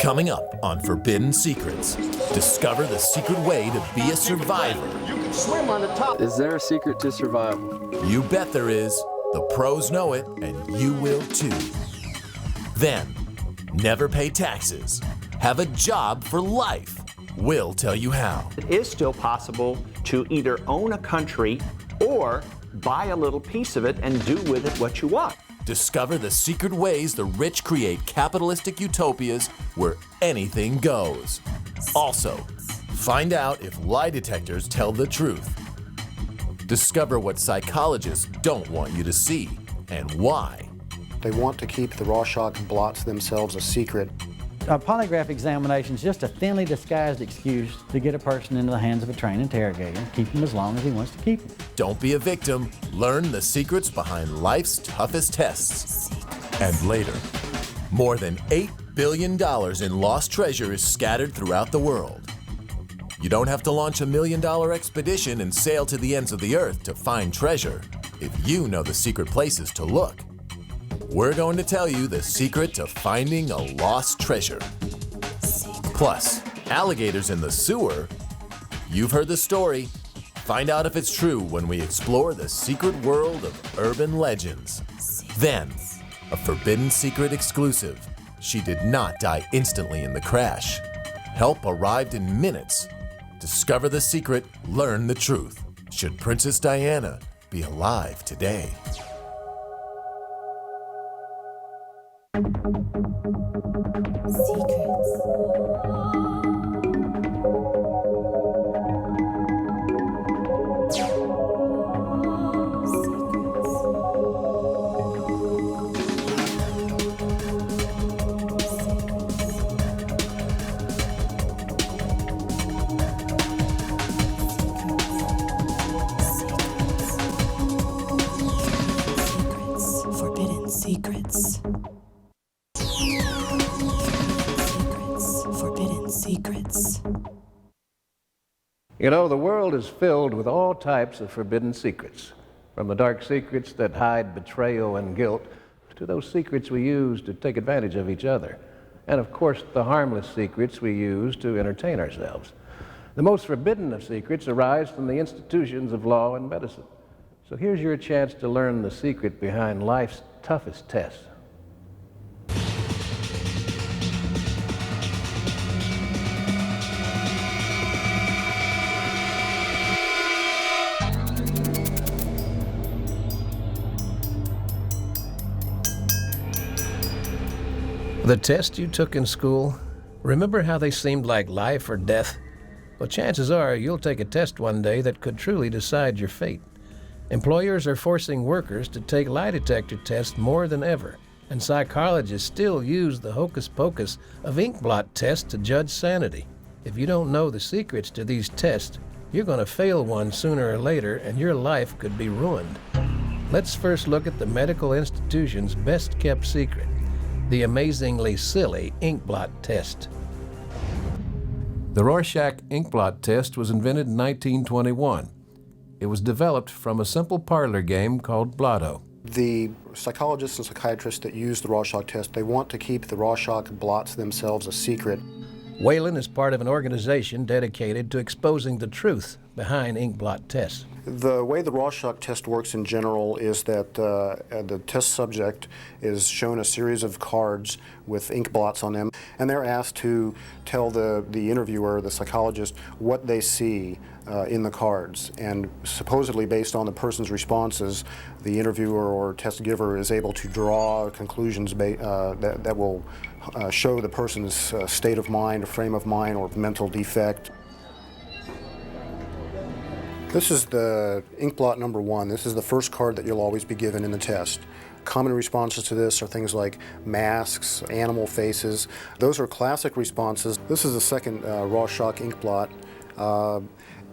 Coming up on Forbidden Secrets, discover the secret way to be a survivor. You can swim on the top. Is there a secret to survival? You bet there is. The pros know it, and you will too. Then, never pay taxes. Have a job for life. We'll tell you how. It is still possible to either own a country or buy a little piece of it and do with it what you want. Discover the secret ways the rich create capitalistic utopias where anything goes. Also, find out if lie detectors tell the truth. Discover what psychologists don't want you to see and why. They want to keep the Rorschach blots themselves a secret. A polygraph examination is just a thinly disguised excuse to get a person into the hands of a trained interrogator and keep him as long as he wants to keep him. Don't be a victim. Learn the secrets behind life's toughest tests. And later, more than $8 billion in lost treasure is scattered throughout the world. You don't have to launch $1 million expedition and sail to the ends of the earth to find treasure if you know the secret places to look. We're going to tell you the secret to finding a lost treasure. Plus, alligators in the sewer. You've heard the story. Find out if it's true when we explore the secret world of urban legends. Then, a Forbidden Secret exclusive. She did not die instantly in the crash. Help arrived in minutes. Discover the secret, learn the truth. Should Princess Diana be alive today? Forbidden Secrets. Forbidden Secrets. You know, the world is filled with all types of forbidden secrets, from the dark secrets that hide betrayal and guilt to those secrets we use to take advantage of each other, and of course the harmless secrets we use to entertain ourselves. The most forbidden of secrets arise from the institutions of law and medicine. So here's your chance to learn the secret behind life's toughest tests. The test you took in school, remember how they seemed like life or death? Well, chances are you'll take a test one day that could truly decide your fate. Employers are forcing workers to take lie detector tests more than ever, and psychologists still use the hocus pocus of inkblot tests to judge sanity. If you don't know the secrets to these tests, you're going to fail one sooner or later, and your life could be ruined. Let's first look at the medical institution's best-kept secret, the amazingly silly inkblot test. The Rorschach inkblot test was invented in 1921. It was developed from a simple parlor game called Blotto. The psychologists and psychiatrists that use the Rorschach test, they want to keep the Rorschach blots themselves a secret. Whalen is part of an organization dedicated to exposing the truth behind inkblot tests. The way the Rorschach test works in general is that the test subject is shown a series of cards with ink blots on them, and they're asked to tell the interviewer, the psychologist, what they see in the cards. And supposedly based on the person's responses, the interviewer or test giver is able to draw conclusions that will show the person's state of mind, frame of mind, or mental defect. This is the inkblot number 1. This is the first card that you'll always be given in the test. Common responses to this are things like masks, animal faces. Those are classic responses. This is the second Rorschach inkblot.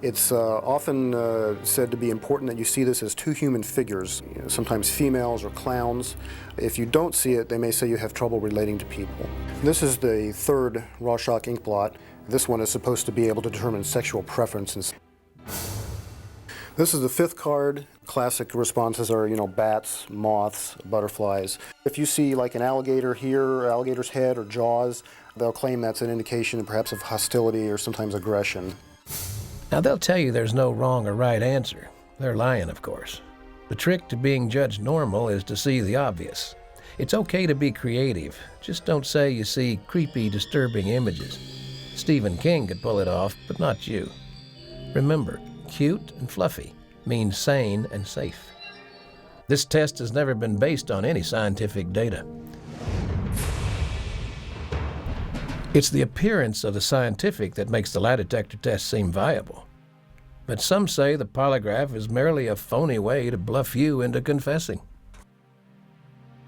It's often said to be important that you see this as two human figures, sometimes females or clowns. If you don't see it, they may say you have trouble relating to people. This is the third Rorschach inkblot. This one is supposed to be able to determine sexual preferences. This is the 5th card. Classic responses are, bats, moths, butterflies. If you see like an alligator here, or alligator's head or jaws, they'll claim that's an indication perhaps of hostility or sometimes aggression. Now, they'll tell you there's no wrong or right answer. They're lying, of course. The trick to being judged normal is to see the obvious. It's okay to be creative. Just don't say you see creepy, disturbing images. Stephen King could pull it off, but not you. Remember, cute and fluffy means sane and safe. This test has never been based on any scientific data. It's the appearance of the scientific that makes the lie detector test seem viable. But some say the polygraph is merely a phony way to bluff you into confessing.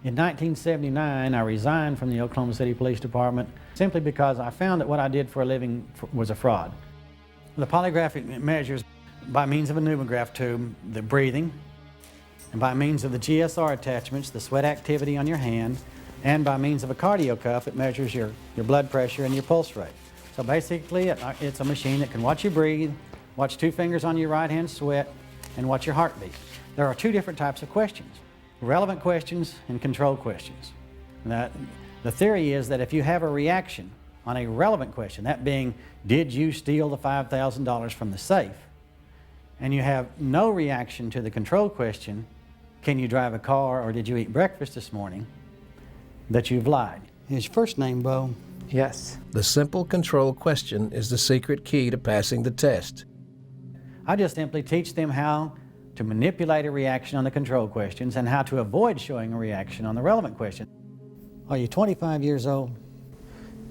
In 1979, I resigned from the Oklahoma City Police Department simply because I found that what I did for a living was a fraud. The polygraph measures by means of a pneumograph tube the breathing, and by means of the GSR attachments, the sweat activity on your hand, and by means of a cardio cuff, it measures your blood pressure and your pulse rate. So basically, it's a machine that can watch you breathe, watch 2 fingers on your right hand sweat, and watch your heartbeat. There are 2 different types of questions: relevant questions and control questions. Now, the theory is that if you have a reaction on a relevant question, that being, did you steal the $5,000 from the safe, and you have no reaction to the control question, can you drive a car or did you eat breakfast this morning, that you've lied. His first name, Bo? Yes. The simple control question is the secret key to passing the test. I just simply teach them how to manipulate a reaction on the control questions and how to avoid showing a reaction on the relevant question. Are you 25 years old?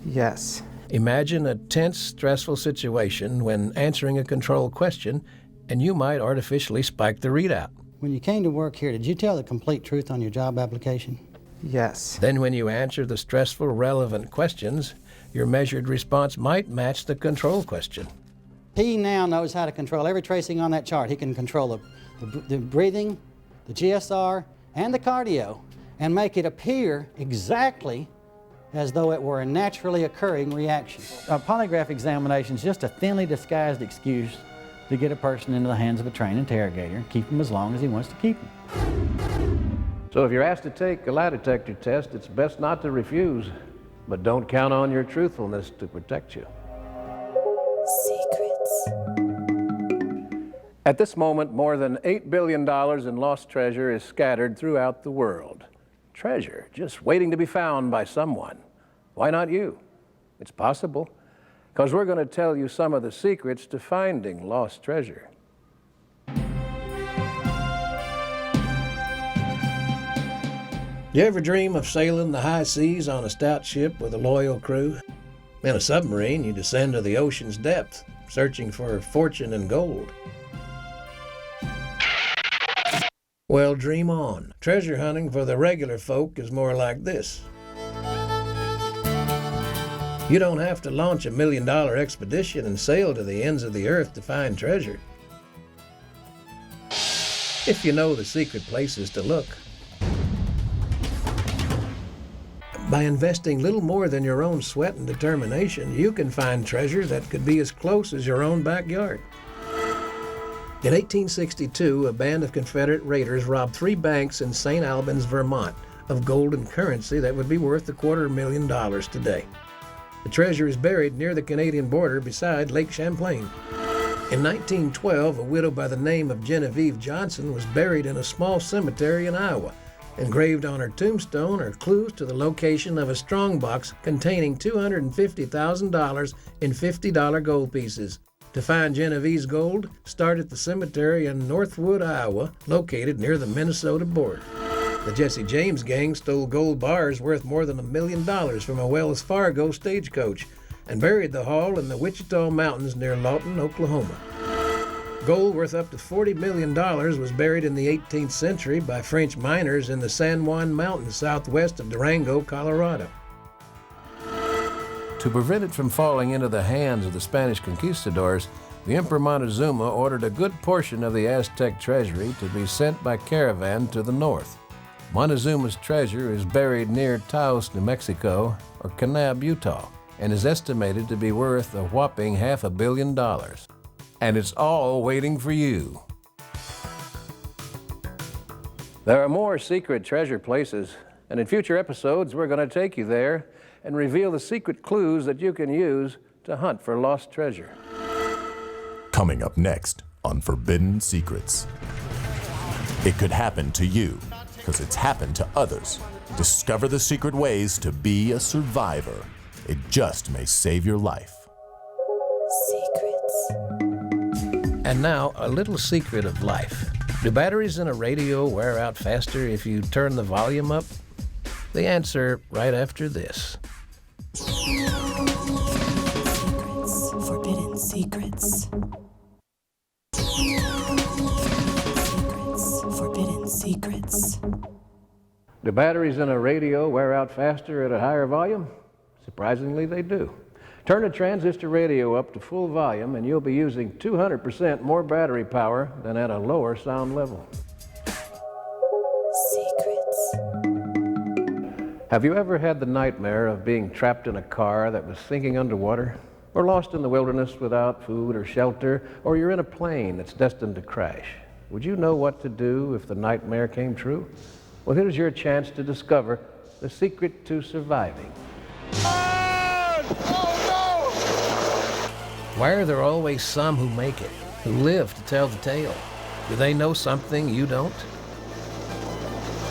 Yes. Imagine a tense, stressful situation when answering a control question, and you might artificially spike the readout. When you came to work here, did you tell the complete truth on your job application? Yes. Then when you answer the stressful, relevant questions, your measured response might match the control question. He now knows how to control every tracing on that chart. He can control the breathing, the GSR, and the cardio, and make it appear exactly as though it were a naturally occurring reaction. A polygraph examination is just a thinly disguised excuse to get a person into the hands of a trained interrogator, keep him as long as he wants to keep him. So if you're asked to take a lie detector test, it's best not to refuse, but don't count on your truthfulness to protect you. Secrets. At this moment, more than $8 billion in lost treasure is scattered throughout the world. Treasure just waiting to be found by someone. Why not you? It's possible, because we're going to tell you some of the secrets to finding lost treasure. You ever dream of sailing the high seas on a stout ship with a loyal crew? In a submarine, you descend to the ocean's depth, searching for fortune and gold. Well, dream on. Treasure hunting for the regular folk is more like this. You don't have to launch a $1 million expedition and sail to the ends of the earth to find treasure. If you know the secret places to look. By investing little more than your own sweat and determination, you can find treasure that could be as close as your own backyard. In 1862, a band of Confederate raiders robbed 3 banks in St. Albans, Vermont, of gold and currency that would be worth $250,000 today. The treasure is buried near the Canadian border beside Lake Champlain. In 1912, a widow by the name of Genevieve Johnson was buried in a small cemetery in Iowa. Engraved on her tombstone are clues to the location of a strongbox containing $250,000 in $50 gold pieces. To find Genevieve's gold, start at the cemetery in Northwood, Iowa, located near the Minnesota border. The Jesse James gang stole gold bars worth more than $1 million from a Wells Fargo stagecoach and buried the haul in the Wichita Mountains near Lawton, Oklahoma. Gold worth up to $40 million was buried in the 18th century by French miners in the San Juan Mountains southwest of Durango, Colorado. To prevent it from falling into the hands of the Spanish conquistadors, the Emperor Montezuma ordered a good portion of the Aztec treasury to be sent by caravan to the north. Montezuma's treasure is buried near Taos, New Mexico, or Kanab, Utah, and is estimated to be worth a whopping $500 million. And it's all waiting for you. There are more secret treasure places, and in future episodes we're going to take you there and reveal the secret clues that you can use to hunt for lost treasure. Coming up next on Forbidden Secrets. It could happen to you, because it's happened to others. Discover the secret ways to be a survivor. It just may save your life. Secrets. And now, a little secret of life. Do batteries in a radio wear out faster if you turn the volume up? The answer right after this. Secrets. Forbidden secrets. Secrets. Forbidden secrets. Do batteries in a radio wear out faster at a higher volume? Surprisingly, they do. Turn a transistor radio up to full volume and you'll be using 200% more battery power than at a lower sound level. Secrets. Have you ever had the nightmare of being trapped in a car that was sinking underwater? Or lost in the wilderness without food or shelter? Or you're in a plane that's destined to crash? Would you know what to do if the nightmare came true? Well, here's your chance to discover the secret to surviving. Why are there always some who make it, who live to tell the tale? Do they know something you don't?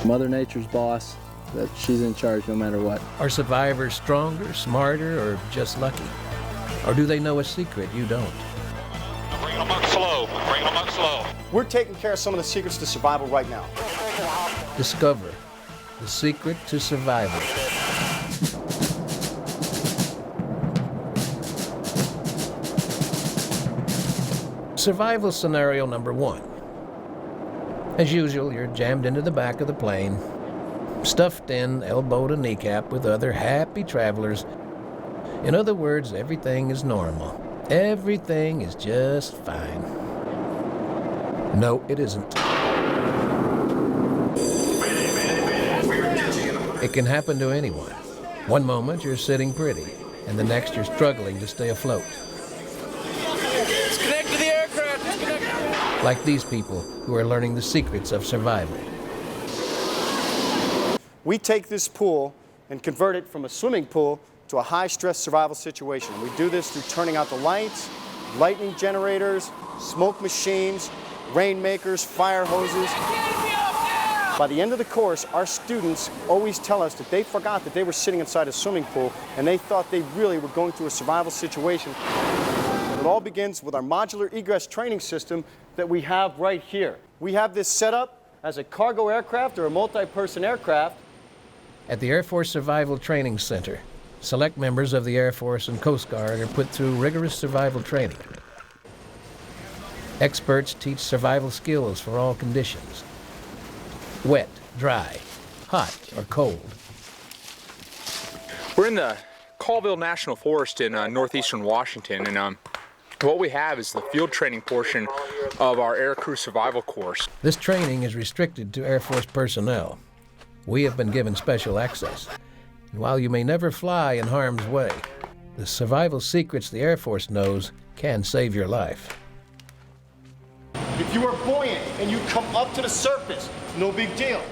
Mother Nature's boss, that she's in charge no matter what. Are survivors stronger, smarter, or just lucky? Or do they know a secret you don't? Bring them up slow. Bring them up slow. We're taking care of some of the secrets to survival right now. Discover the secret to survival. Survival scenario number 1. As usual, you're jammed into the back of the plane, stuffed in elbow to kneecap with other happy travelers. In other words, everything is normal. Everything is just fine. No, it isn't. It can happen to anyone. One moment you're sitting pretty, and the next you're struggling to stay afloat. Disconnect to the aircraft. Disconnect. Like these people who are learning the secrets of survival. We take this pool and convert it from a swimming pool to a high-stress survival situation. We do this through turning out the lights, lightning generators, smoke machines, rainmakers, fire hoses. By the end of the course, our students always tell us that they forgot that they were sitting inside a swimming pool and they thought they really were going through a survival situation. It all begins with our modular egress training system that we have right here. We have this set up as a cargo aircraft or a multi-person aircraft. At the Air Force Survival Training Center, select members of the Air Force and Coast Guard are put through rigorous survival training. Experts teach survival skills for all conditions. Wet, dry, hot, or cold. We're in the Colville National Forest in northeastern Washington, and what we have is the field training portion of our air crew survival course. This training is restricted to Air Force personnel. We have been given special access. And while you may never fly in harm's way, the survival secrets the Air Force knows can save your life. If you are buoyant and you come up to the surface, no big deal.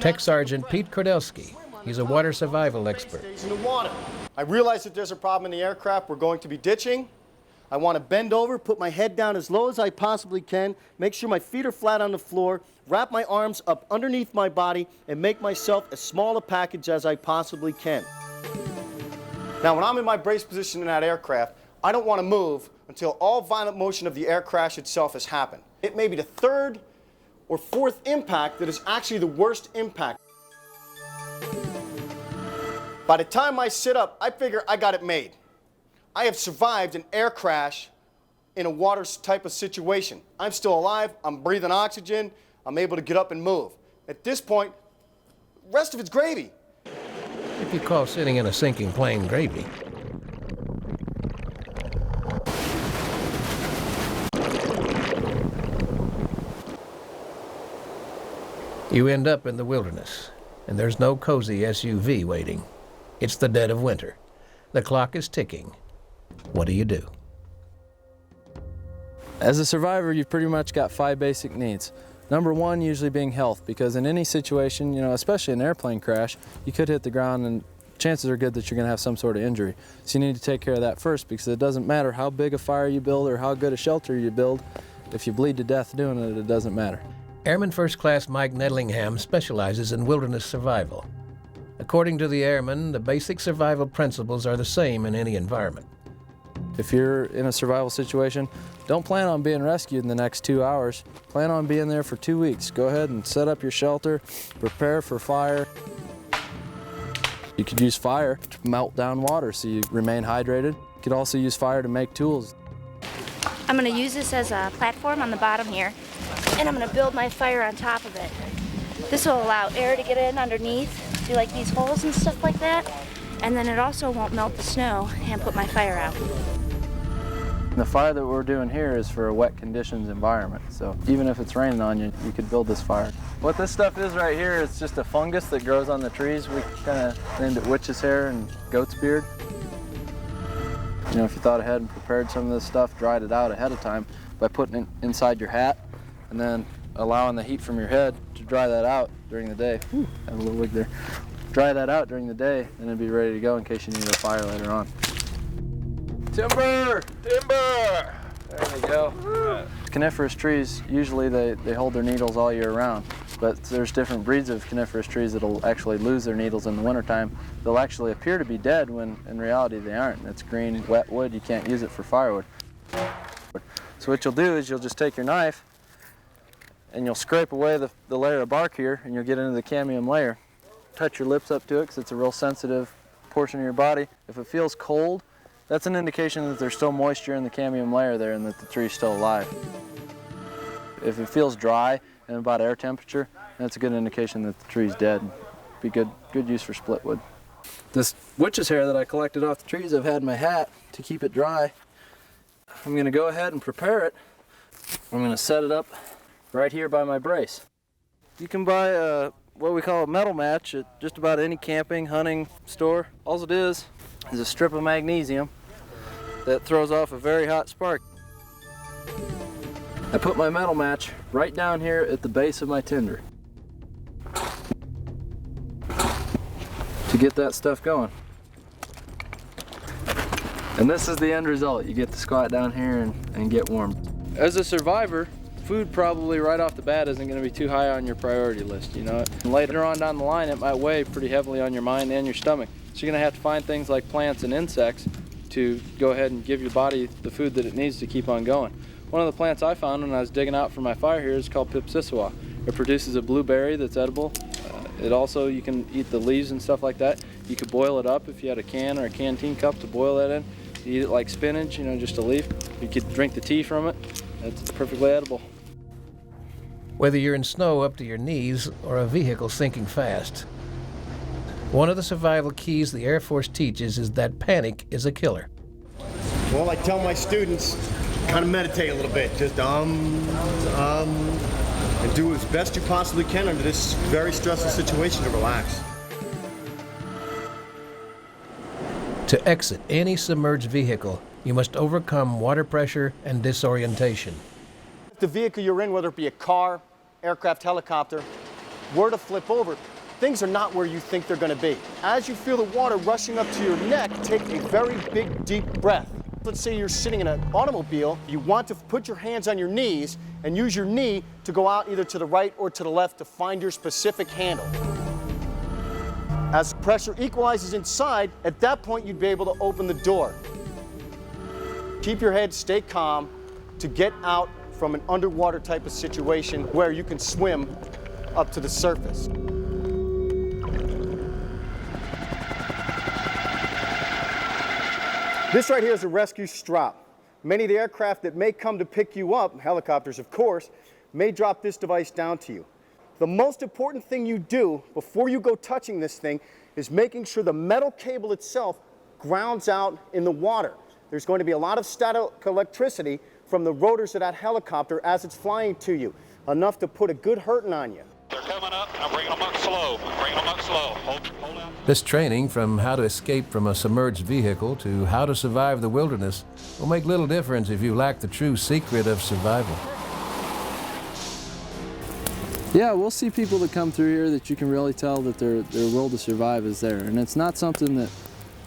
Tech Sergeant Pete Kordelski. He's a water survival expert. In the water. I realize that there's a problem in the aircraft we're going to be ditching. I want to bend over, put my head down as low as I possibly can, make sure my feet are flat on the floor, wrap my arms up underneath my body, and make myself as small a package as I possibly can. Now, when I'm in my brace position in that aircraft, I don't want to move until all violent motion of the air crash itself has happened. It may be the third or fourth impact that is actually the worst impact. By the time I sit up, I figure I got it made. I have survived an air crash in a water type of situation. I'm still alive, I'm breathing oxygen, I'm able to get up and move. At this point, the rest of it's gravy. If you call sitting in a sinking plane gravy. You end up in the wilderness, and there's no cozy SUV waiting. It's the dead of winter. The clock is ticking. What do you do? As a survivor, you've pretty much got 5 basic needs. Number one usually being health, because in any situation, you know, especially an airplane crash, you could hit the ground and chances are good that you're going to have some sort of injury. So you need to take care of that first, because it doesn't matter how big a fire you build or how good a shelter you build. If you bleed to death doing it, it doesn't matter. Airman First Class Mike Nedlingham specializes in wilderness survival. According to the airman, the basic survival principles are the same in any environment. If you're in a survival situation, don't plan on being rescued in the next 2 hours. Plan on being there for 2 weeks. Go ahead and set up your shelter, prepare for fire. You could use fire to melt down water so you remain hydrated. You could also use fire to make tools. I'm going to use this as a platform on the bottom here, and I'm going to build my fire on top of it. This will allow air to get in underneath, do like these holes and stuff like that, and then it also won't melt the snow and put my fire out. The fire that we're doing here is for a wet conditions environment, so even if it's raining on you, you could build this fire. What this stuff is right here is just a fungus that grows on the trees. We kind of named it witch's hair and goat's beard. You know, if you thought ahead and prepared some of this stuff, dried it out ahead of time by putting it inside your hat and then allowing the heat from your head to dry that out during the day. Ooh, have a little wig there. Dry that out during the day and it'd be ready to go in case you need a fire later on. Timber! Timber! There we go. Coniferous trees, usually they hold their needles all year round, but there's different breeds of coniferous trees that'll actually lose their needles in the wintertime. They'll actually appear to be dead when in reality they aren't. It's green, wet wood, you can't use it for firewood. So what you'll do is you'll just take your knife and you'll scrape away the layer of bark here and you'll get into the cambium layer. Touch your lips up to it because it's a real sensitive portion of your body. If it feels cold, that's an indication that there's still moisture in the cambium layer there and that the tree's still alive. If it feels dry and about air temperature, that's a good indication that the tree's dead. Be good use for split wood. This witch's hair that I collected off the trees I've had in my hat to keep it dry. I'm going to go ahead and prepare it. I'm going to set it up right here by my brace. You can buy what we call a metal match at just about any camping, hunting store. All it is a strip of magnesium that throws off a very hot spark. I put my metal match right down here at the base of my tinder to get that stuff going. And this is the end result. You get to squat down here and get warm. As a survivor, food probably right off the bat isn't going to be too high on your priority list, you know. And later on down the line, it might weigh pretty heavily on your mind and your stomach. So you're going to have to find things like plants and insects to go ahead and give your body the food that it needs to keep on going. One of the plants I found when I was digging out for my fire here is called pipsissewa. It produces a blueberry that's edible. It also, you can eat the leaves and stuff like that. You could boil it up if you had a can or a canteen cup to boil that in. You eat it like spinach, you know, just a leaf. You could drink the tea from it. It's perfectly edible. Whether you're in snow up to your knees or a vehicle sinking fast, one of the survival keys the Air Force teaches is that panic is a killer. Well, I tell my students, kind of meditate a little bit. Just and do as best you possibly can under this very stressful situation to relax. To exit any submerged vehicle, you must overcome water pressure and disorientation. If the vehicle you're in, whether it be a car, aircraft, helicopter, were to flip over, things are not where you think they're going to be. As you feel the water rushing up to your neck, take a very big, deep breath. Let's say you're sitting in an automobile, you want to put your hands on your knees and use your knee to go out either to the right or to the left to find your specific handle. As pressure equalizes inside, at that point you'd be able to open the door. Keep your head, stay calm to get out from an underwater type of situation where you can swim up to the surface. This right here is a rescue strap. Many of the aircraft that may come to pick you up, helicopters of course, may drop this device down to you. The most important thing you do before you go touching this thing is making sure the metal cable itself grounds out in the water. There's going to be a lot of static electricity from the rotors of that helicopter as it's flying to you, enough to put a good hurting on you. They're coming up. I'm bringing them up slow. Hold out. This training, from how to escape from a submerged vehicle to how to survive the wilderness, will make little difference if you lack the true secret of survival. Yeah, we'll see people that come through here that you can really tell that their will to survive is there. And it's not something that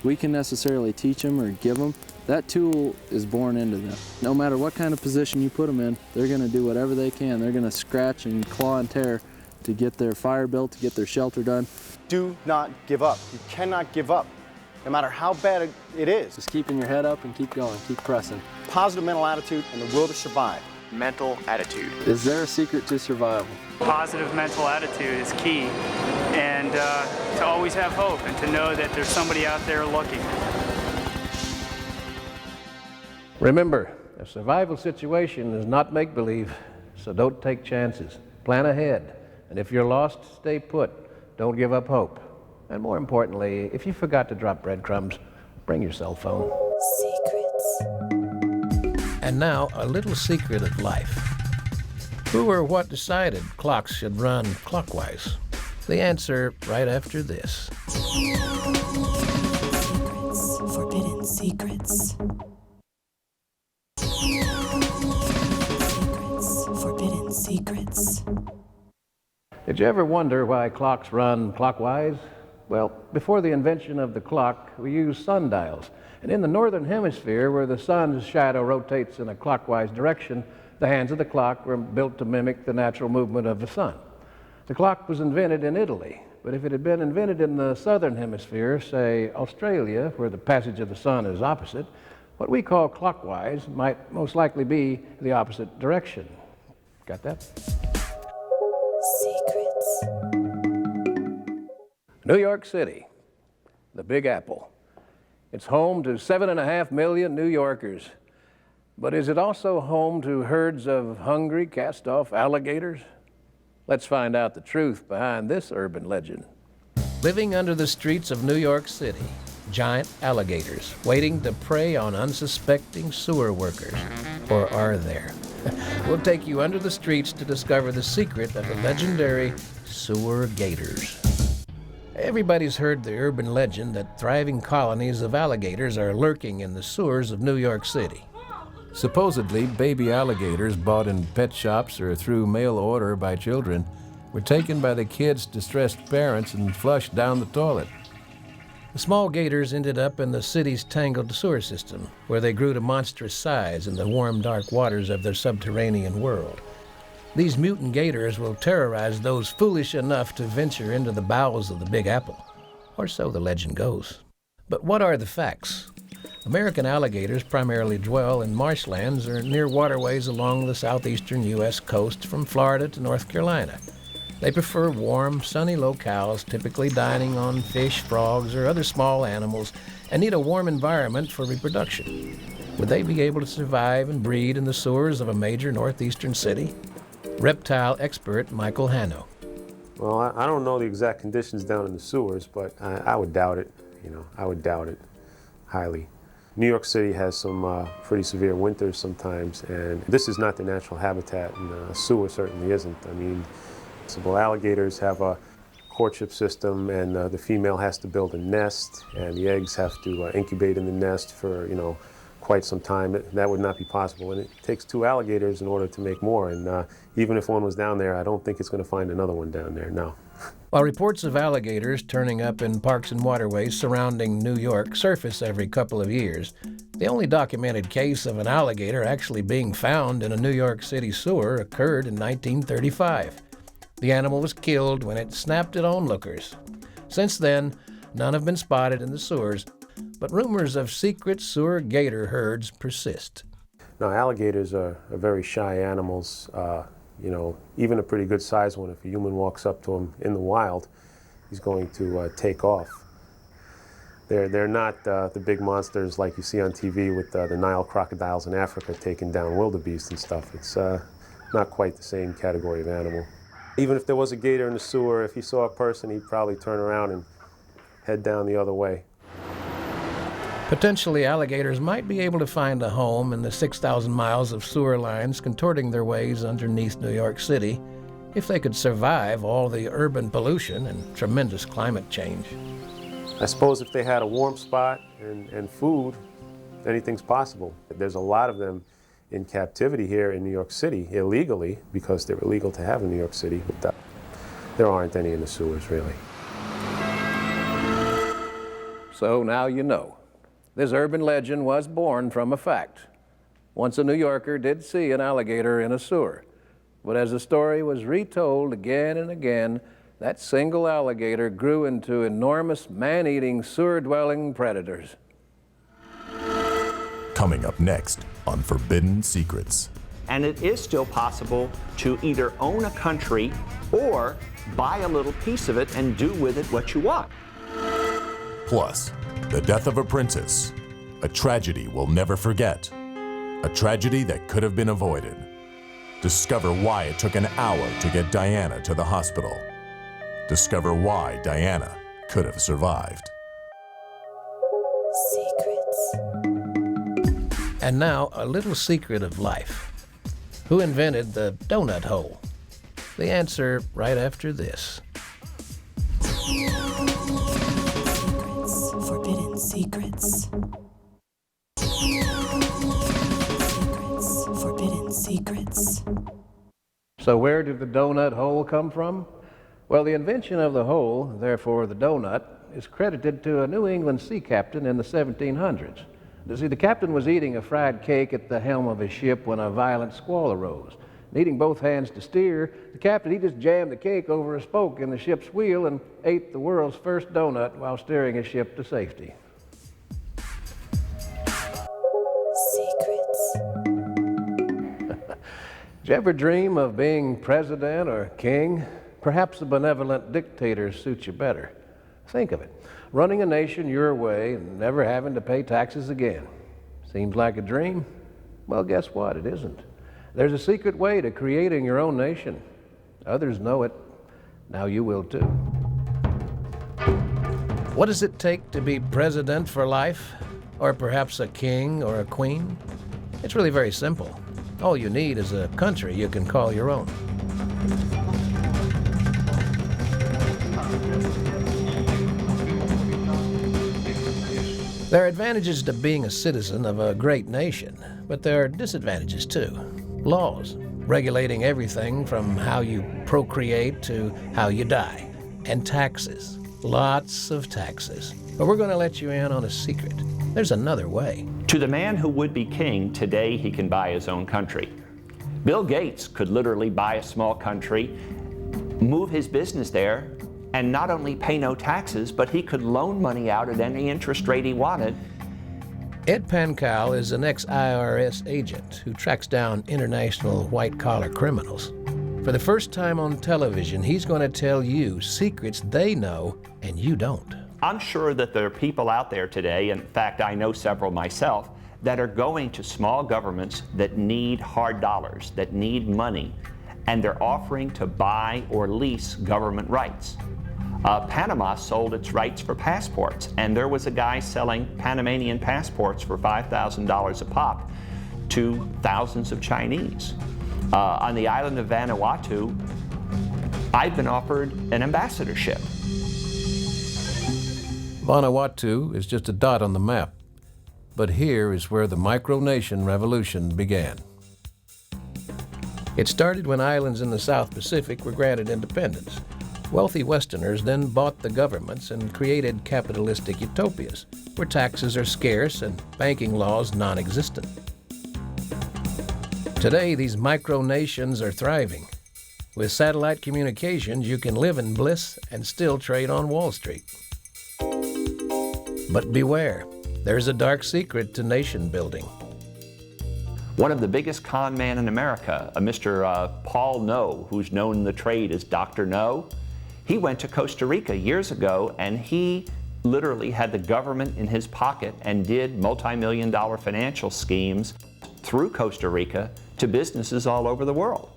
we can necessarily teach them or give them. That tool is born into them. No matter what kind of position you put them in, they're going to do whatever they can. They're going to scratch and claw and tear to get their fire built, to get their shelter done. Do not give up. You cannot give up, no matter how bad it is. Just keeping your head up and keep going, keep pressing. Positive mental attitude and the will to survive. Mental attitude. Is there a secret to survival? Positive mental attitude is key, and to always have hope and to know that there's somebody out there looking. Remember, a survival situation is not make-believe, so don't take chances. Plan ahead, and if you're lost, stay put. Don't give up hope. And more importantly, if you forgot to drop breadcrumbs, bring your cell phone. Secrets. And now, a little secret of life. Who or what decided clocks should run clockwise? The answer right after this. Secrets. Forbidden secrets. Secrets. Forbidden secrets. Did you ever wonder why clocks run clockwise? Well, before the invention of the clock, we used sundials. And in the northern hemisphere, where the sun's shadow rotates in a clockwise direction, the hands of the clock were built to mimic the natural movement of the sun. The clock was invented in Italy, but if it had been invented in the southern hemisphere, say Australia, where the passage of the sun is opposite, what we call clockwise might most likely be the opposite direction. Got that? Secrets. New York City, the Big Apple. It's home to 7.5 million New Yorkers. But is it also home to herds of hungry, cast-off alligators? Let's find out the truth behind this urban legend. Living under the streets of New York City, giant alligators waiting to prey on unsuspecting sewer workers. Or are there? We'll take you under the streets to discover the secret of the legendary sewer gators. Everybody's heard the urban legend that thriving colonies of alligators are lurking in the sewers of New York City. Supposedly, baby alligators bought in pet shops or through mail order by children were taken by the kids' distressed parents and flushed down the toilet. The small gators ended up in the city's tangled sewer system, where they grew to monstrous size in the warm, dark waters of their subterranean world. These mutant gators will terrorize those foolish enough to venture into the bowels of the Big Apple, or so the legend goes. But what are the facts? American alligators primarily dwell in marshlands or near waterways along the southeastern U.S. coast from Florida to North Carolina. They prefer warm, sunny locales, typically dining on fish, frogs, or other small animals, and need a warm environment for reproduction. Would they be able to survive and breed in the sewers of a major northeastern city? Reptile expert Michael Hanno. Well, I don't know the exact conditions down in the sewers, but I would doubt it. I would doubt it highly. New York City has some pretty severe winters sometimes, and this is not their natural habitat, and a sewer certainly isn't. I mean, alligators have a courtship system, and the female has to build a nest, and the eggs have to incubate in the nest for, quite some time. That would not be possible, and it takes 2 alligators in order to make more, and even if one was down there, I don't think it's going to find another one down there, no. While reports of alligators turning up in parks and waterways surrounding New York surface every couple of years, the only documented case of an alligator actually being found in a New York City sewer occurred in 1935. The animal was killed when it snapped at onlookers. Since then, none have been spotted in the sewers, but rumors of secret sewer gator herds persist. Now, alligators are very shy animals. Even a pretty good sized one, if a human walks up to him in the wild, he's going to take off. They're not the big monsters like you see on TV with the Nile crocodiles in Africa taking down wildebeest and stuff. It's not quite the same category of animal. Even if there was a gator in the sewer, if he saw a person, he'd probably turn around and head down the other way. Potentially, alligators might be able to find a home in the 6,000 miles of sewer lines contorting their ways underneath New York City if they could survive all the urban pollution and tremendous climate change. I suppose if they had a warm spot and food, anything's possible. There's a lot of them in captivity here in New York City illegally, because they're illegal to have in New York City, but there aren't any in the sewers, really. So now you know. This urban legend was born from a fact. Once a New Yorker did see an alligator in a sewer, but as the story was retold again and again, that single alligator grew into enormous man-eating, sewer-dwelling predators. Coming up next on Forbidden Secrets. And it is still possible to either own a country or buy a little piece of it and do with it what you want. Plus, the death of a princess, a tragedy we'll never forget, a tragedy that could have been avoided. Discover why it took an hour to get Diana to the hospital. Discover why Diana could have survived. Secrets. And now, a little secret of life. Who invented the donut hole? The answer right after this. Secrets. Forbidden secrets. Secrets. Forbidden secrets. So where did the donut hole come from? Well, the invention of the hole, therefore the donut, is credited to a New England sea captain in the 1700s. You see, the captain was eating a fried cake at the helm of his ship when a violent squall arose. Needing both hands to steer, the captain, he just jammed the cake over a spoke in the ship's wheel and ate the world's first donut while steering his ship to safety. Secrets. Did you ever dream of being president or king? Perhaps a benevolent dictator suits you better. Think of it. Running a nation your way and never having to pay taxes again. Seems like a dream? Well, guess what? It isn't. There's a secret way to creating your own nation. Others know it. Now you will too. What does it take to be president for life? Or perhaps a king or a queen? It's really very simple. All you need is a country you can call your own. There are advantages to being a citizen of a great nation, but there are disadvantages too. Laws regulating everything from how you procreate to how you die. And taxes. Lots of taxes. But we're going to let you in on a secret. There's another way. To the man who would be king, today he can buy his own country. Bill Gates could literally buy a small country, move his business there, and not only pay no taxes, but he could loan money out at any interest rate he wanted. Ed Pankow is an ex-IRS agent who tracks down international white-collar criminals. For the first time on television, he's going to tell you secrets they know and you don't. I'm sure that there are people out there today, in fact, I know several myself, that are going to small governments that need hard dollars, that need money, and they're offering to buy or lease government rights. Panama sold its rights for passports, and there was a guy selling Panamanian passports for $5,000 a pop to thousands of Chinese. On the island of Vanuatu, I've been offered an ambassadorship. Vanuatu is just a dot on the map, but here is where the micronation revolution began. It started when islands in the South Pacific were granted independence. Wealthy Westerners then bought the governments and created capitalistic utopias, where taxes are scarce and banking laws non-existent. Today, these micronations are thriving. With satellite communications, you can live in bliss and still trade on Wall Street. But beware, there's a dark secret to nation building. One of the biggest con men in America, a Mr. Paul No, who's known in the trade as Dr. No, he went to Costa Rica years ago, and he literally had the government in his pocket and did multi-million-dollar financial schemes through Costa Rica to businesses all over the world.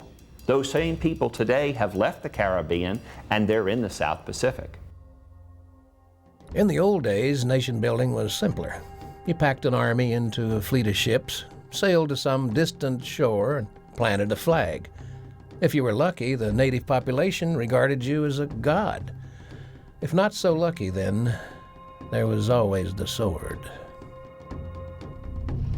Those same people today have left the Caribbean, and they're in the South Pacific. In the old days, nation building was simpler. You packed an army into a fleet of ships, sailed to some distant shore, and planted a flag. If you were lucky, the native population regarded you as a god. If not so lucky, then there was always the sword.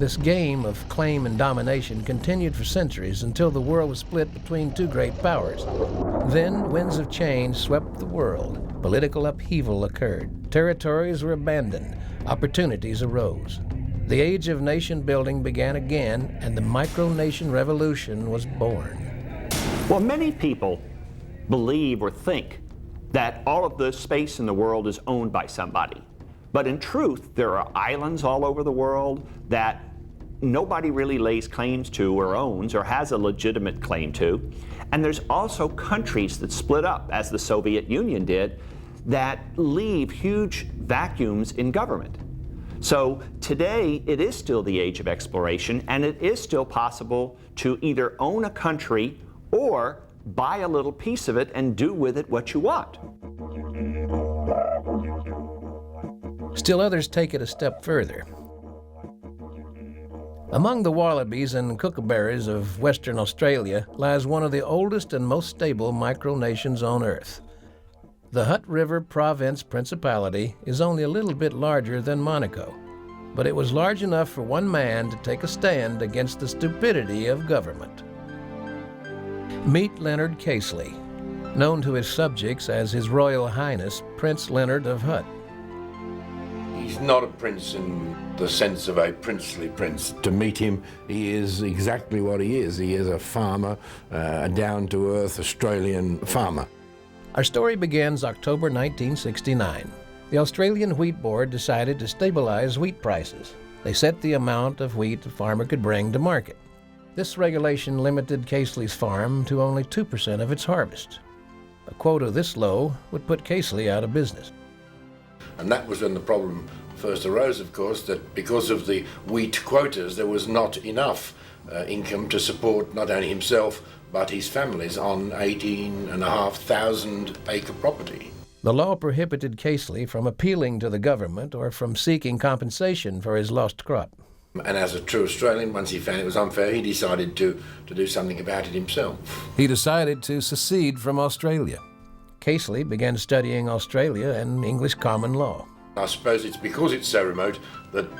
This game of claim and domination continued for centuries until the world was split between two great powers. Then winds of change swept the world. Political upheaval occurred. Territories were abandoned. Opportunities arose. The age of nation building began again, and the micronation revolution was born. Well, many people believe or think that all of the space in the world is owned by somebody. But in truth, there are islands all over the world that nobody really lays claims to or owns or has a legitimate claim to. And there's also countries that split up, as the Soviet Union did, that leave huge vacuums in government. So today, it is still the age of exploration, and it is still possible to either own a country or buy a little piece of it and do with it what you want. Still others take it a step further. Among the wallabies and kookaburras of Western Australia lies one of the oldest and most stable micronations on Earth. The Hutt River Province Principality is only a little bit larger than Monaco, but it was large enough for one man to take a stand against the stupidity of government. Meet Leonard Casely, known to his subjects as His Royal Highness Prince Leonard of Hutt. He's not a prince in the sense of a princely prince. To meet him, he is exactly what he is. He is a farmer, a down-to-earth Australian farmer. Our story begins October 1969. The Australian Wheat Board decided to stabilize wheat prices. They set the amount of wheat a farmer could bring to market. This regulation limited Casely's farm to only 2% of its harvest. A quota this low would put Casely out of business. And that was when the problem first arose, of course, that because of the wheat quotas, there was not enough income to support not only himself, but his families on 18,500 acre property. The law prohibited Casely from appealing to the government or from seeking compensation for his lost crop. And as a true Australian, once he found it was unfair, he decided to do something about it himself. He decided to secede from Australia. Casely began studying Australia and English common law. I suppose it's because it's so remote that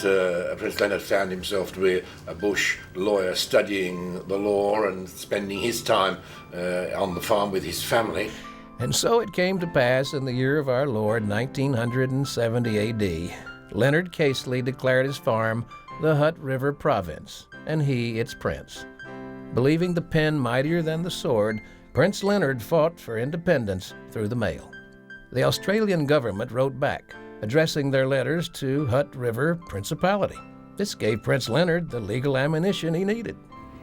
Prince Leonard found himself to be a bush lawyer studying the law and spending his time on the farm with his family. And so it came to pass in the year of our Lord, 1970 A.D., Leonard Casely declared his farm the Hutt River Province, and he its prince. Believing the pen mightier than the sword, Prince Leonard fought for independence through the mail. The Australian government wrote back, addressing their letters to Hutt River Principality. This gave Prince Leonard the legal ammunition he needed.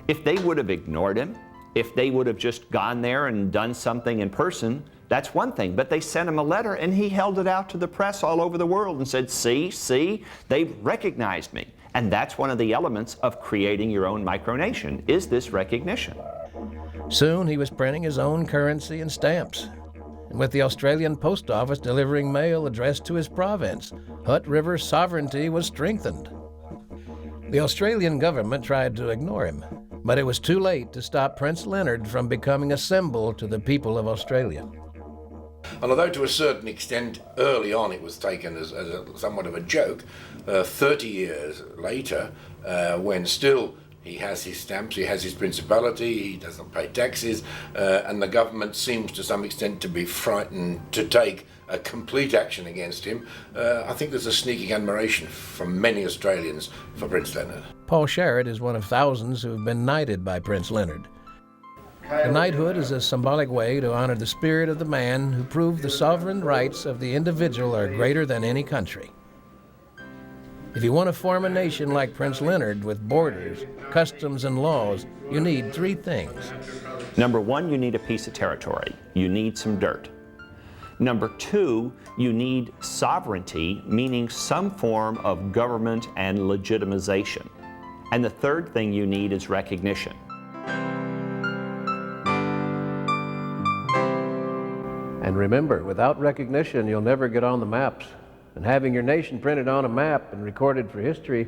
If they would have ignored him, if they would have just gone there and done something in person, that's one thing. But they sent him a letter and he held it out to the press all over the world and said, see, they've recognized me. And that's one of the elements of creating your own micronation, is this recognition. Soon he was printing his own currency and stamps. And with the Australian Post Office delivering mail addressed to his province, Hutt River sovereignty was strengthened. The Australian government tried to ignore him, but it was too late to stop Prince Leonard from becoming a symbol to the people of Australia. And although to a certain extent early on it was taken as somewhat of a joke, 30 years later, when still he has his stamps, he has his principality, he doesn't pay taxes, and the government seems to some extent to be frightened to take a complete action against him, I think there's a sneaking admiration from many Australians for Prince Leonard. Paul Sherritt is one of thousands who have been knighted by Prince Leonard. The knighthood is a symbolic way to honor the spirit of the man who proved the sovereign rights of the individual are greater than any country. If you want to form a nation like Prince Leonard with borders, customs, and laws, you need three things. Number one, you need a piece of territory. You need some dirt. Number two, you need sovereignty, meaning some form of government and legitimization. And the third thing you need is recognition. And remember, without recognition, you'll never get on the maps. And having your nation printed on a map and recorded for history,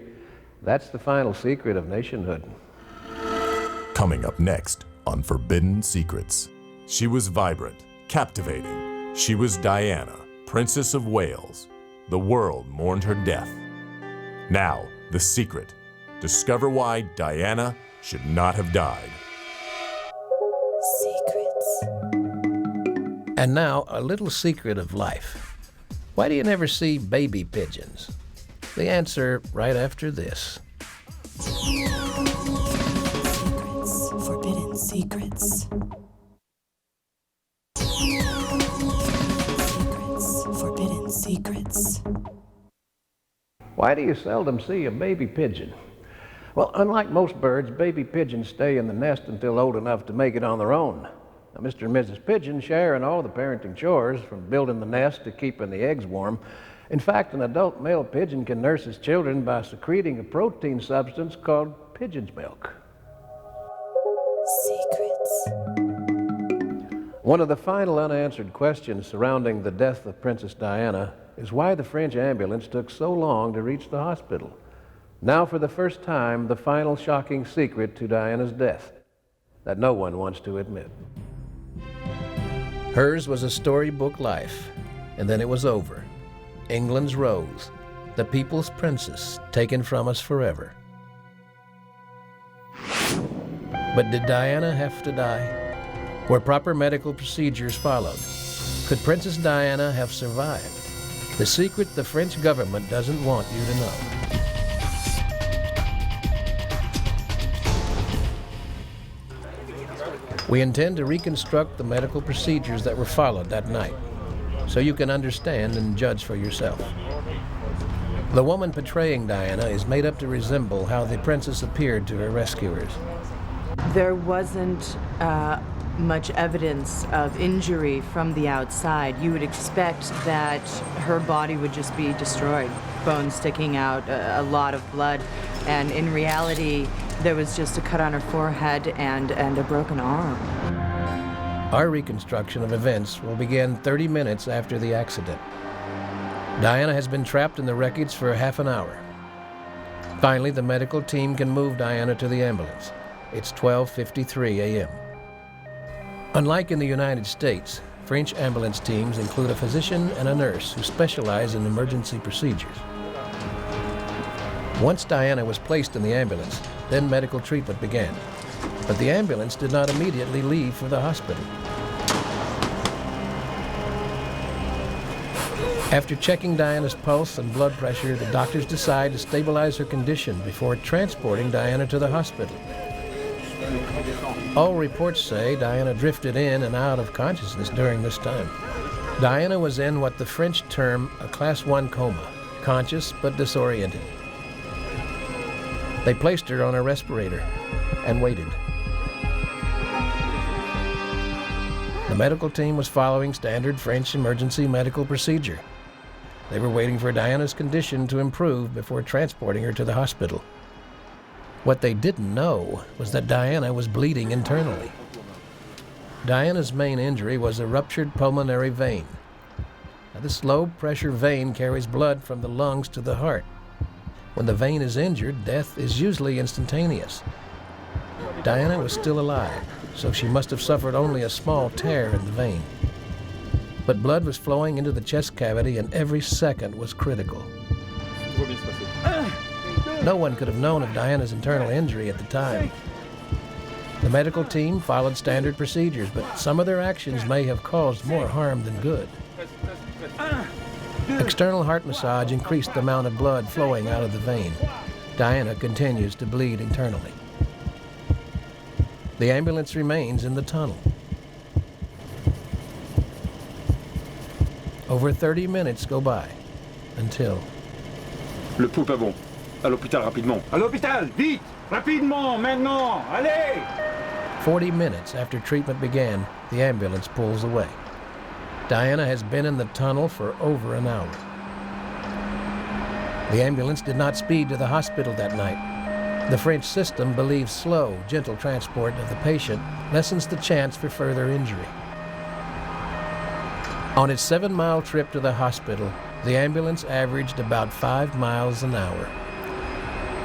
that's the final secret of nationhood. Coming up next on Forbidden Secrets. She was vibrant, captivating. She was Diana, Princess of Wales. The world mourned her death. Now, the secret. discover why Diana should not have died. Secrets. And now, a little secret of life. Why do you never see baby pigeons? The answer right after this. Secrets. Forbidden secrets. Secrets. Forbidden secrets. Why do you seldom see a baby pigeon? Well, unlike most birds, baby pigeons stay in the nest until old enough to make it on their own. Now, Mr. and Mrs. Pigeon share in all the parenting chores, from building the nest to keeping the eggs warm. In fact, an adult male pigeon can nurse his children by secreting a protein substance called pigeon's milk. Secrets. One of the final unanswered questions surrounding the death of Princess Diana is why the French ambulance took so long to reach the hospital. Now, for the first time, the final shocking secret to Diana's death that no one wants to admit. Hers was a storybook life, and then it was over. England's Rose, the people's princess, taken from us forever. But did Diana have to die? Were proper medical procedures followed? Could Princess Diana have survived? The secret the French government doesn't want you to know. We intend to reconstruct the medical procedures that were followed that night, so you can understand and judge for yourself. The woman portraying Diana is made up to resemble how the princess appeared to her rescuers. There wasn't much evidence of injury from the outside. You would expect that her body would just be destroyed, bones sticking out, a lot of blood, and in reality, there was just a cut on her forehead and a broken arm. Our reconstruction of events will begin 30 minutes after the accident. Diana has been trapped in the wreckage for half an hour. Finally, the medical team can move Diana to the ambulance. It's 12:53 a.m. Unlike in the United States, French ambulance teams include a physician and a nurse who specialize in emergency procedures. Once Diana was placed in the ambulance, then medical treatment began. But the ambulance did not immediately leave for the hospital. After checking Diana's pulse and blood pressure, the doctors decide to stabilize her condition before transporting Diana to the hospital. All reports say Diana drifted in and out of consciousness during this time. Diana was in what the French term a class 1 coma, conscious but disoriented. They placed her on a respirator and waited. The medical team was following standard French emergency medical procedure. They were waiting for Diana's condition to improve before transporting her to the hospital. What they didn't know was that Diana was bleeding internally. Diana's main injury was a ruptured pulmonary vein. Now, this low-pressure vein carries blood from the lungs to the heart. When the vein is injured, death is usually instantaneous. Diana was still alive, so she must have suffered only a small tear in the vein. But blood was flowing into the chest cavity, and every second was critical. No one could have known of Diana's internal injury at the time. The medical team followed standard procedures, but some of their actions may have caused more harm than good. External heart massage increased the amount of blood flowing out of the vein. Diana continues to bleed internally. The ambulance remains in the tunnel. Over 30 minutes go by until... Le pouls pas bon. À l'hôpital rapidement. À l'hôpital, vite! Rapidement, maintenant! Allez! 40 minutes after treatment began, the ambulance pulls away. Diana has been in the tunnel for over an hour. The ambulance did not speed to the hospital that night. The French system believes slow, gentle transport of the patient lessens the chance for further injury. On its 7-mile trip to the hospital, the ambulance averaged about 5 miles an hour.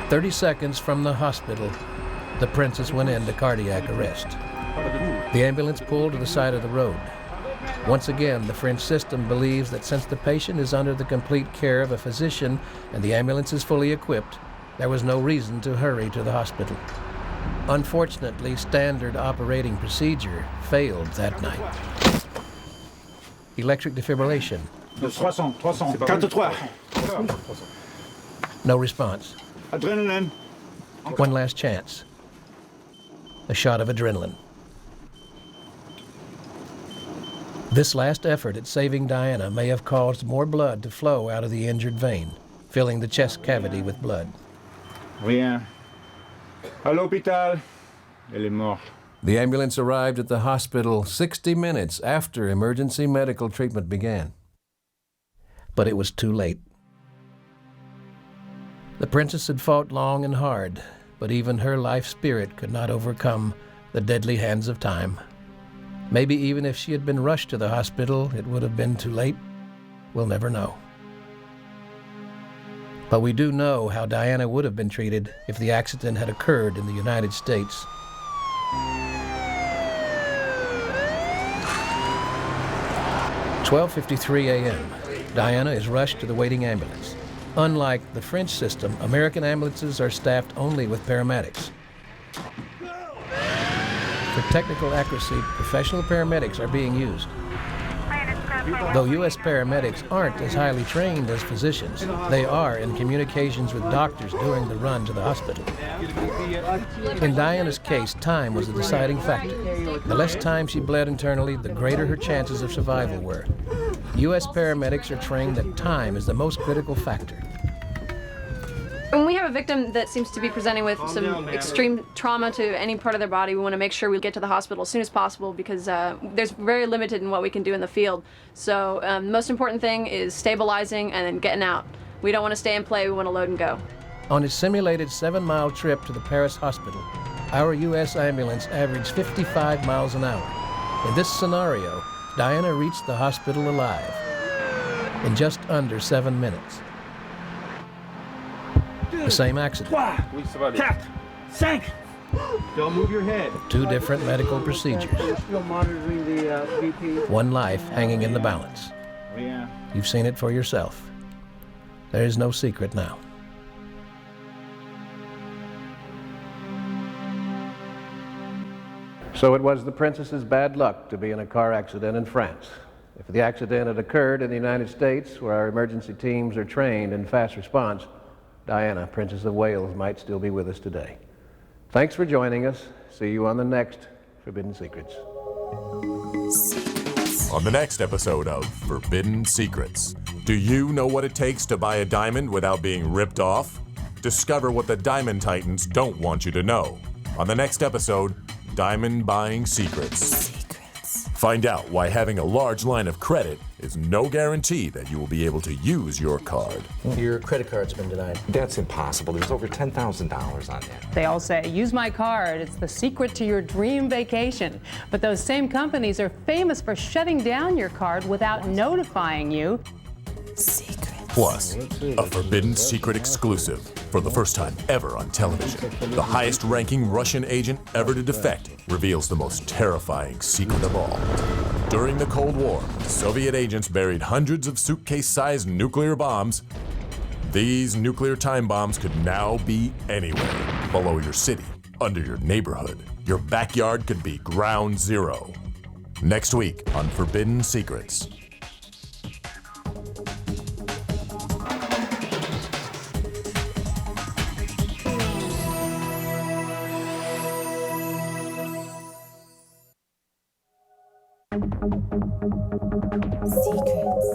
30 seconds from the hospital, the princess went into cardiac arrest. The ambulance pulled to the side of the road. Once again, the French system believes that since the patient is under the complete care of a physician and the ambulance is fully equipped, There was no reason to hurry to the hospital. Unfortunately, standard operating procedure failed that night. Electric defibrillation. 300. No response. Adrenaline. One last chance. A shot of adrenaline. This last effort at saving Diana may have caused more blood to flow out of the injured vein, filling the chest cavity with blood. Rien. À l'hôpital. Elle est morte. The ambulance arrived at the hospital 60 minutes after emergency medical treatment began. But it was too late. The princess had fought long and hard, but even her life spirit could not overcome the deadly hands of time. Maybe even if she had been rushed to the hospital, it would have been too late. We'll never know. But we do know how Diana would have been treated if the accident had occurred in the United States. "12:53 a.m. Diana is rushed to the waiting ambulance. Unlike the French system, American ambulances are staffed only with paramedics. For technical accuracy, professional paramedics are being used. Though U.S. paramedics aren't as highly trained as physicians, they are in communications with doctors during the run to the hospital. In Diana's case, time was a deciding factor. The less time she bled internally, the greater her chances of survival were. U.S. paramedics are trained that time is the most critical factor. When we have a victim that seems to be presenting with some extreme trauma to any part of their body, we want to make sure we get to the hospital as soon as possible because there's very limited in what we can do in the field. So the most important thing is stabilizing and then getting out. We don't want to stay and play, we want to load and go. On his simulated 7-mile trip to the Paris hospital, our U.S. ambulance averaged 55 miles an hour. In this scenario, Diana reached the hospital alive in just under 7 minutes. The same accident. 3, 4, 5. Don't move your head. 2 different medical procedures. Still monitoring the BP. 1 life hanging in the balance. Rien. You've seen it for yourself. There is no secret now. So it was the princess's bad luck to be in a car accident in France. If the accident had occurred in the United States, where our emergency teams are trained in fast response, Diana, Princess of Wales, might still be with us today. Thanks for joining us. See you on the next Forbidden Secrets. On the next episode of Forbidden Secrets, do you know what it takes to buy a diamond without being ripped off? Discover what the Diamond Titans don't want you to know. On the next episode, Diamond Buying Secrets. Find out why having a large line of credit is no guarantee that you will be able to use your card. Your credit card's been denied. That's impossible. There's over $10,000 on that. They all say, use my card. It's the secret to your dream vacation. But those same companies are famous for shutting down your card without notifying you. Plus, a Forbidden Secret exclusive for the first time ever on television. The highest-ranking Russian agent ever to defect reveals the most terrifying secret of all. During the Cold War, Soviet agents buried hundreds of suitcase-sized nuclear bombs. These nuclear time bombs could now be anywhere. Below your city, under your neighborhood. Your backyard could be ground zero. Next week on Forbidden Secrets. Secrets.